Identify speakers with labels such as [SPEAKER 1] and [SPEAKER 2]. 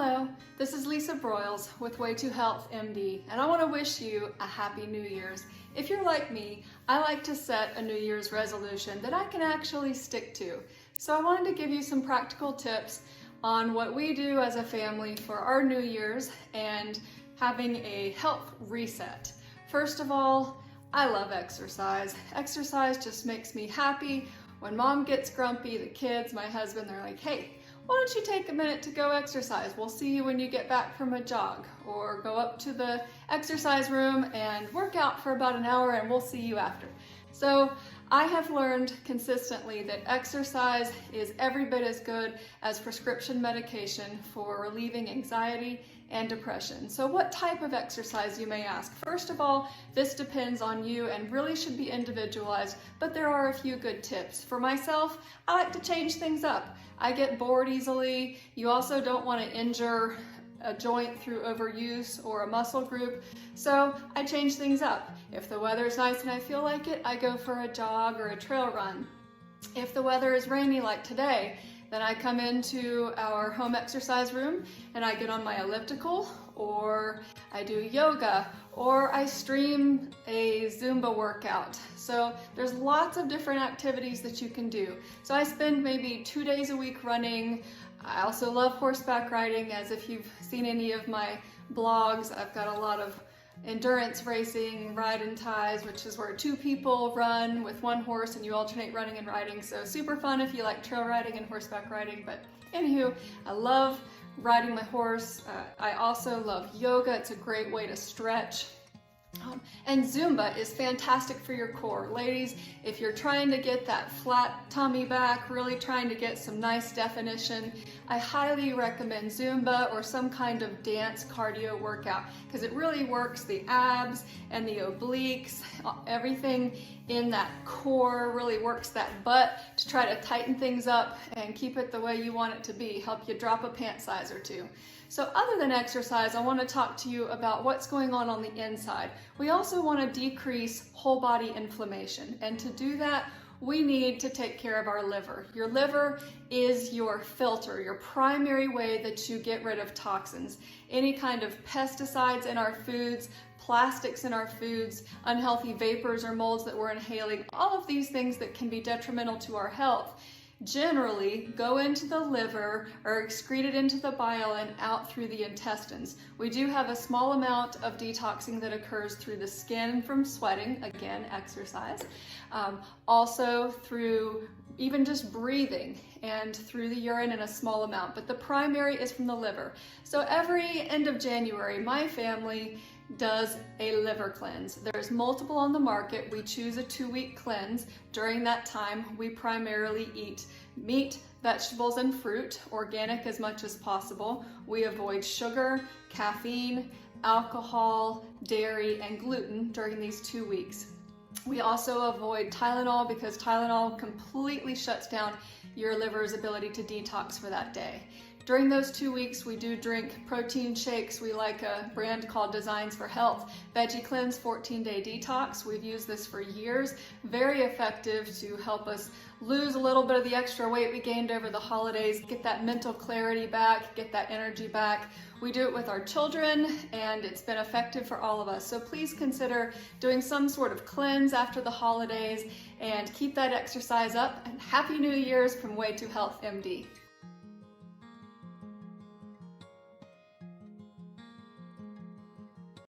[SPEAKER 1] Hello, this is Lisa Broyles with Way2Health MD, and I want to wish you a happy New Year's. If you're like me, I like to set a New Year's resolution that I can actually stick to. So I wanted to give you some practical tips on what we do as a family for our New Year's and having a health reset. First of all, I love exercise. Exercise just makes me happy. When mom gets grumpy, the kids, my husband, they're like, hey, why don't you take a minute to go exercise? We'll see you when you get back from a jog, or go up to the exercise room and work out for about an hour and we'll see you after. So I have learned consistently that exercise is every bit as good as prescription medication for relieving anxiety and depression. So what type of exercise, you may ask? First of all, this depends on you and really should be individualized, but there are a few good tips. For myself, I like to change things up. I get bored easily. You also don't want to injure a joint through overuse or a muscle group, so I change things up. If the weather's nice and I feel like it, I go for a jog or a trail run. If the weather is rainy like today, then I come into our home exercise room and I get on my elliptical, or I do yoga, or I stream a Zumba workout. So there's lots of different activities that you can do. So I spend maybe 2 days a week running. I also love horseback riding, as if you've seen any of my blogs, I've got a lot of endurance racing, ride and ties, which is where two people run with one horse and you alternate running and riding. So super fun if you like trail riding and horseback riding. But anywho, I love riding my horse. I also love yoga. It's a great way to stretch. And Zumba is fantastic for your core. Ladies, if you're trying to get that flat tummy back, really trying to get some nice definition, I highly recommend Zumba or some kind of dance cardio workout, because it really works the abs and the obliques, everything in that core, really works that butt to try to tighten things up and keep it the way you want it to be, help you drop a pant size or two. So other than exercise, I want to talk to you about what's going on the inside. We also want to decrease whole body inflammation, and to do that, we need to take care of our liver. Your liver is your filter, your primary way that you get rid of toxins. Any kind of pesticides in our foods, plastics in our foods, unhealthy vapors or molds that we're inhaling, all of these things that can be detrimental to our health generally go into the liver or excreted into the bile and out through the intestines. We do have a small amount of detoxing that occurs through the skin from sweating, again, exercise, also through even just breathing and through the urine in a small amount, but the primary is from the liver. So every end of January, my family does a liver cleanse. There's multiple on the market. We choose a 2-week cleanse. During that time, we primarily eat meat, vegetables, and fruit, organic as much as possible. We avoid sugar, caffeine, alcohol, dairy, and gluten during these 2 weeks. We also avoid Tylenol, because Tylenol completely shuts down your liver's ability to detox for that day. During those 2 weeks, we do drink protein shakes. We like a brand called Designs for Health. Veggie Cleanse 14-day detox. We've used this for years. Very effective to help us lose a little bit of the extra weight we gained over the holidays, get that mental clarity back, get that energy back. We do it with our children, and it's been effective for all of us. So please consider doing some sort of cleanse after the holidays and keep that exercise up. And Happy New Year's from Way2Health MD.